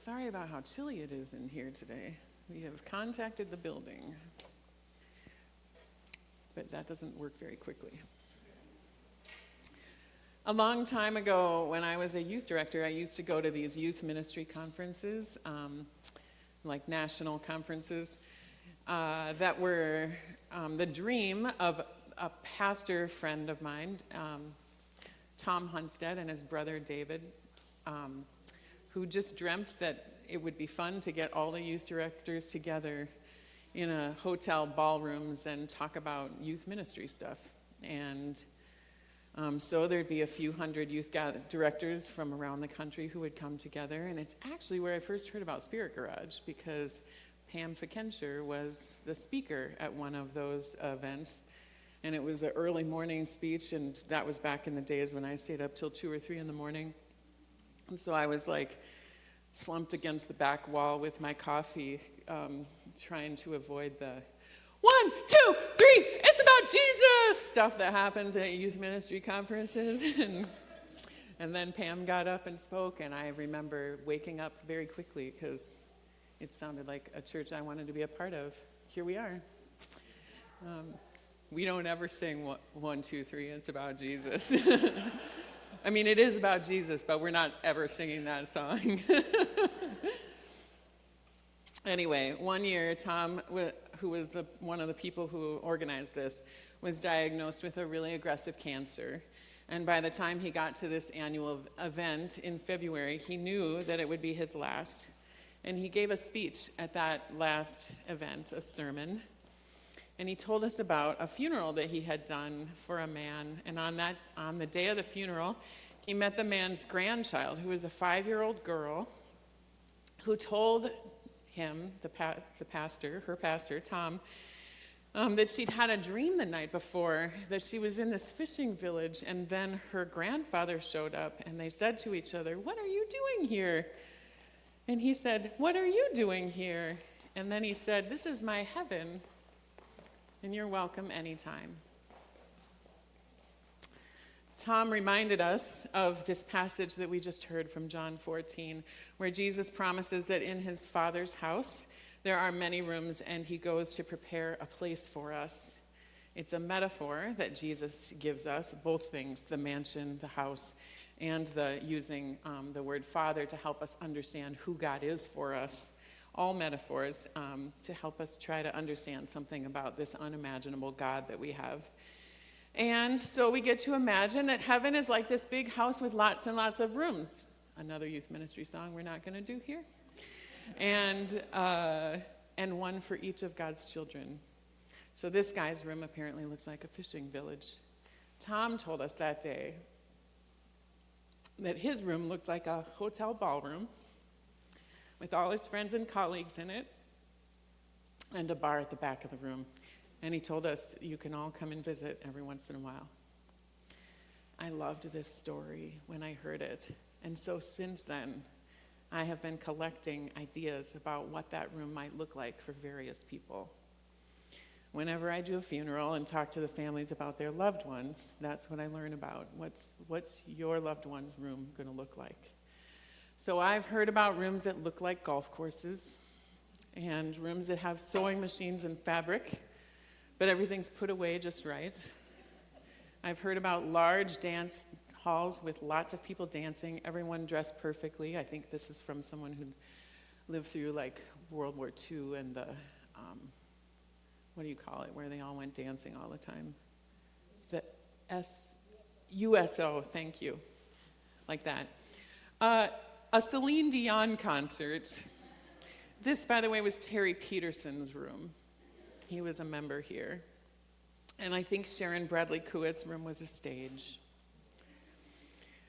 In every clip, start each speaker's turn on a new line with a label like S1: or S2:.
S1: sorry about how chilly it is in here today. We have contacted the building, but that doesn't work very quickly. A long time ago, when I was a youth director, I used to go to these youth ministry conferences, like national conferences, that were the dream of a pastor friend of mine, Tom Hunstead, and his brother David, who just dreamt that it would be fun to get all the youth directors together in a hotel ballrooms and talk about youth ministry stuff. And so there'd be a few hundred youth directors from around the country who would come together. And it's actually where I first heard about Spirit Garage, because Pam Fickenshire was the speaker at one of those events. And it was an early morning speech, and that was back in the days when I stayed up till 2 or 3 in the morning. And so I was like slumped against the back wall with my coffee, trying to avoid the 1, 2, 3, it's about Jesus stuff that happens at youth ministry conferences. And then Pam got up and spoke, and I remember waking up very quickly because it sounded like a church I wanted to be a part of. Here we are. We don't ever sing 1, 2, 3, it's about Jesus. I mean, it is about Jesus, but we're not ever singing that song. Anyway, one year, Tom, who was one of the people who organized this, was diagnosed with a really aggressive cancer. And by the time he got to this annual event in February, he knew that it would be his last. And he gave a speech at that last event, a sermon. And he told us about a funeral that he had done for a man. And on the day of the funeral, he met the man's grandchild, who was a 5-year-old girl, who told him, her pastor, Tom, that she'd had a dream the night before, that she was in this fishing village, and then her grandfather showed up, and they said to each other, "What are you doing here?" And he said, "What are you doing here?" And then he said, "This is my heaven, and you're welcome anytime." Tom reminded us of this passage that we just heard from John 14, where Jesus promises that in his Father's house there are many rooms, and he goes to prepare a place for us. It's a metaphor that Jesus gives us, both things, the mansion, the house, and using the word Father to help us understand who God is for us. All metaphors to help us try to understand something about this unimaginable God that we have. And so we get to imagine that heaven is like this big house with lots and lots of rooms. Another youth ministry song we're not going to do here. And one for each of God's children. So this guy's room apparently looks like a fishing village. Tom told us that day that his room looked like a hotel ballroom with all his friends and colleagues in it, and a bar at the back of the room. And he told us, you can all come and visit every once in a while. I loved this story when I heard it. And so since then, I have been collecting ideas about what that room might look like for various people. Whenever I do a funeral and talk to the families about their loved ones, that's what I learn about. What's your loved one's room going to look like? So I've heard about rooms that look like golf courses, and rooms that have sewing machines and fabric, but everything's put away just right. I've heard about large dance halls with lots of people dancing, everyone dressed perfectly. I think this is from someone who lived through like World War II and the, what do you call it, where they all went dancing all the time? The USO, thank you, like that. A Celine Dion concert. This, by the way, was Terry Peterson's room. He was a member here. And I think Sharon Bradley Kuett's room was a stage.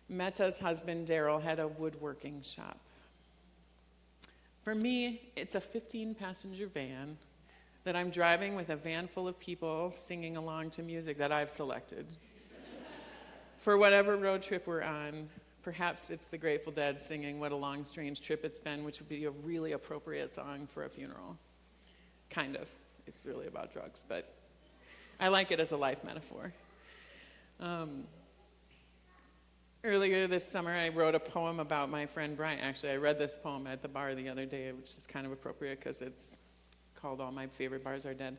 S1: Meta's husband, Daryl, had a woodworking shop. For me, it's a 15-passenger van that I'm driving with a van full of people singing along to music that I've selected. For whatever road trip we're on, perhaps it's the Grateful Dead singing What a Long Strange Trip It's Been, which would be a really appropriate song for a funeral. Kind of. It's really about drugs, but I like it as a life metaphor. Earlier this summer, I wrote a poem about my friend Brian. Actually, I read this poem at the bar the other day, which is kind of appropriate because it's called All My Favorite Bars Are Dead.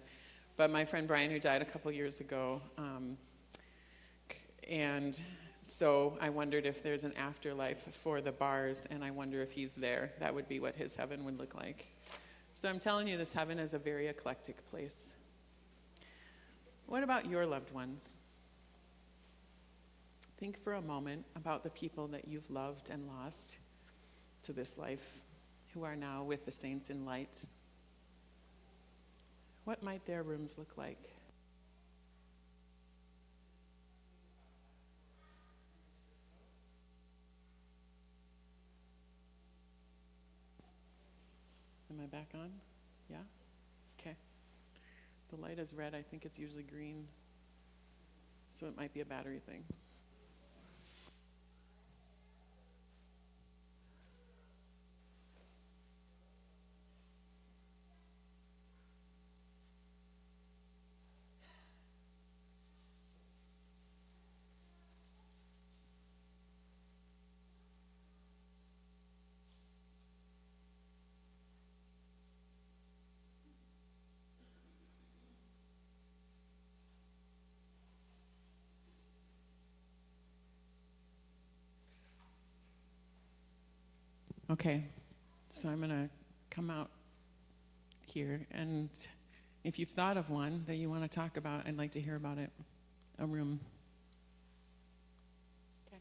S1: But my friend Brian, who died a couple years ago, and so I wondered if there's an afterlife for the bars, and I wonder if he's there. That would be what his heaven would look like. So I'm telling you, this heaven is a very eclectic place. What about your loved ones? Think for a moment about the people that you've loved and lost to this life, who are now with the saints in light. What might their rooms look like? Am I back on? Yeah? Okay. The light is red. I think it's usually green. So it might be a battery thing. Okay, so I'm going to come out here, and if you've thought of one that you want to talk about, I'd like to hear about it. A room. Okay.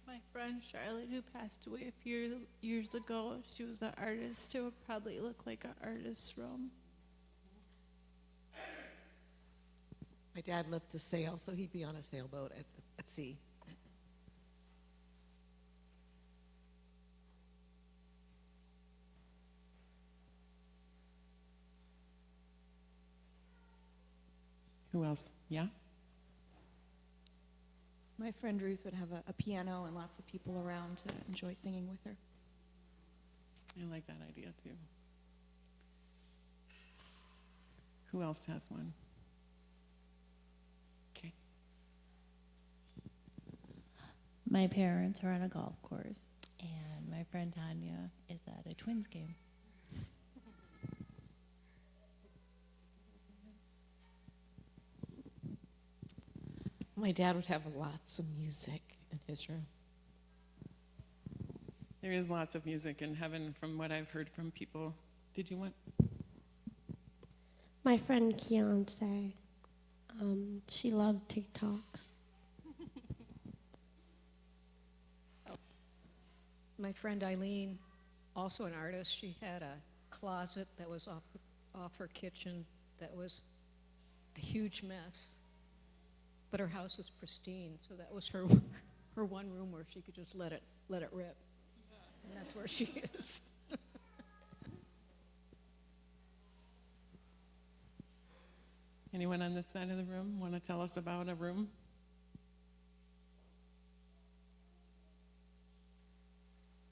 S2: My friend Charlotte, who passed away a few years ago, she was an artist. It would probably look like an artist's room.
S3: My dad lived to sail, so he'd be on a sailboat at sea.
S1: Who else? Yeah?
S4: My friend Ruth would have a piano and lots of people around to enjoy singing with her.
S1: I like that idea too. Who else has one? Okay.
S5: My parents are on a golf course, and my friend Tanya is at a Twins game.
S3: My dad would have lots of music in his room.
S1: There is lots of music in heaven from what I've heard from people. Did you want?
S6: My friend Keontae, she loved TikToks.
S7: My friend Eileen, also an artist, she had a closet that was off her kitchen that was a huge mess. But her house was pristine, so that was her one room where she could just let it rip. And that's where she is.
S1: Anyone on this side of the room want to tell us about a room?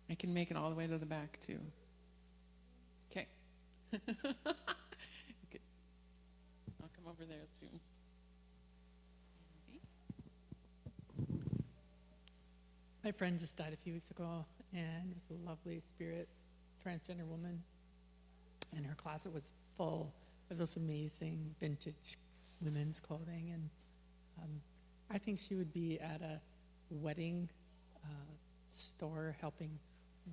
S1: I can make it all the way to the back, too. Okay. Okay. I'll come over there soon.
S8: My friend just died a few weeks ago, and was a lovely spirit, transgender woman, and her closet was full of those amazing vintage women's clothing, and I think she would be at a wedding store helping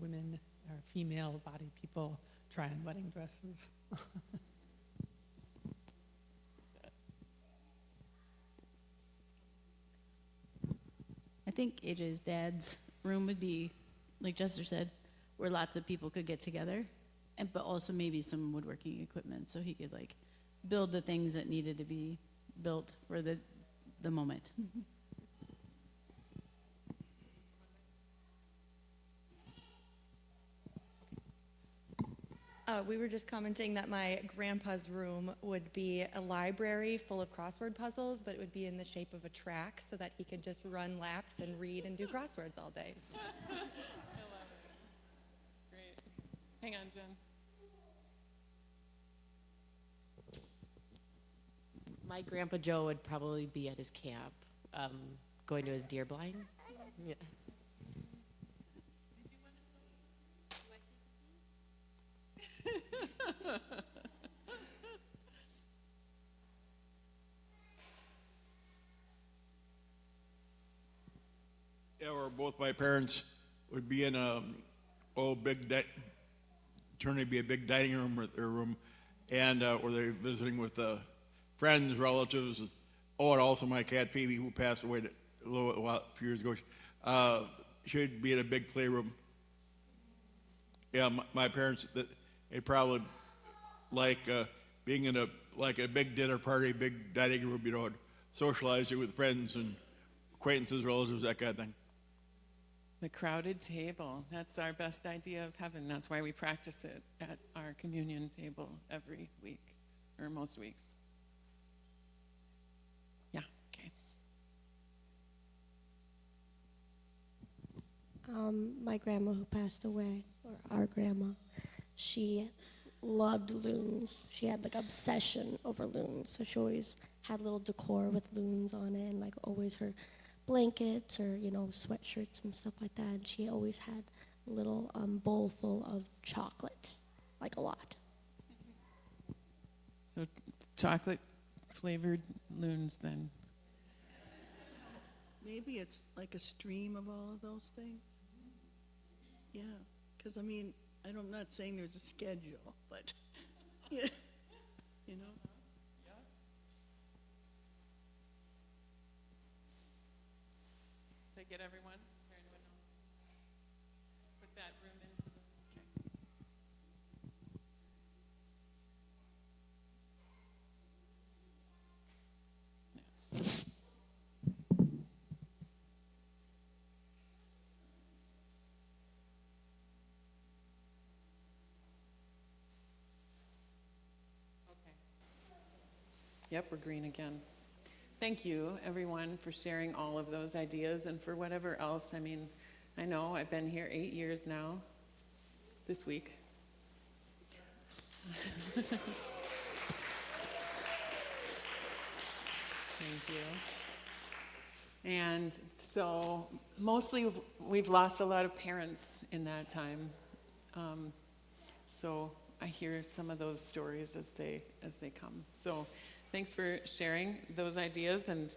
S8: women or female body people try on wedding dresses.
S5: I think AJ's dad's room would be, like Jester said, where lots of people could get together, but also maybe some woodworking equipment so he could like build the things that needed to be built for the moment.
S4: We were just commenting that my grandpa's room would be a library full of crossword puzzles, but it would be in the shape of a track so that he could just run laps and read and do crosswords all day.
S1: I love it. Great. Hang on, Jen.
S9: My Grandpa Joe would probably be at his camp, going to his deer blind. Yeah.
S10: Yeah, or both my parents would be in a turn to be a big dining room or their room, and or they're visiting with friends, relatives. Oh, and also my cat Phoebe, who passed away a few years ago. She'd be in a big playroom. Yeah, my parents, they probably like being in a big dinner party, big dining room, socializing with friends and acquaintances, relatives, that kind of thing.
S1: The crowded table. That's our best idea of heaven. That's why we practice it at our communion table every week, or most weeks. Yeah, okay.
S6: My grandma who passed away, or our grandma, she loved loons. She had like obsession over loons. So she always had little decor with loons on it, and like always her blankets or sweatshirts and stuff like that. And she always had a little bowl full of chocolates, like a lot.
S1: So chocolate flavored loons then.
S11: Maybe it's like a stream of all of those things. Yeah, because I'm not saying there's a schedule, but yeah, you know.
S1: Did I get everyone? Is there anyone else? Put that room into the. Okay. Yep, we're green again. Thank you, everyone, for sharing all of those ideas and for whatever else. I know I've been here 8 years now, this week. Thank you. And so mostly we've lost a lot of parents in that time. So I hear some of those stories as they come. So thanks for sharing those ideas, and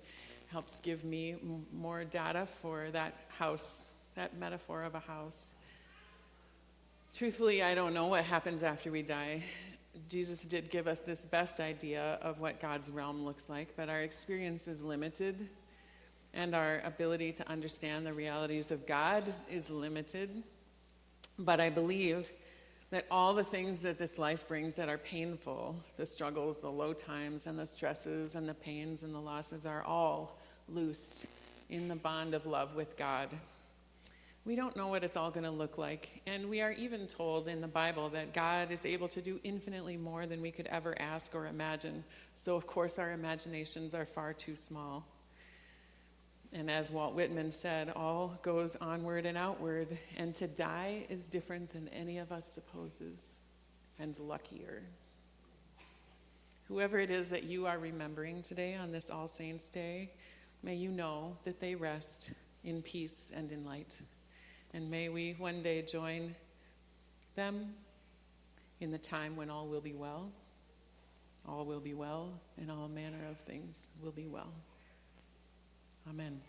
S1: helps give me more data for that house, that metaphor of a house. Truthfully, I don't know what happens after we die. Jesus did give us this best idea of what God's realm looks like, but our experience is limited, and our ability to understand the realities of God is limited. But I believe that all the things that this life brings that are painful, the struggles, the low times, and the stresses, and the pains, and the losses, are all loosed in the bond of love with God. We don't know what it's all going to look like, and we are even told in the Bible that God is able to do infinitely more than we could ever ask or imagine. So, of course, our imaginations are far too small. And as Walt Whitman said, all goes onward and outward, and to die is different than any of us supposes, and luckier. Whoever it is that you are remembering today on this All Saints' Day, may you know that they rest in peace and in light. And may we one day join them in the time when all will be well, and all manner of things will be well. Amen.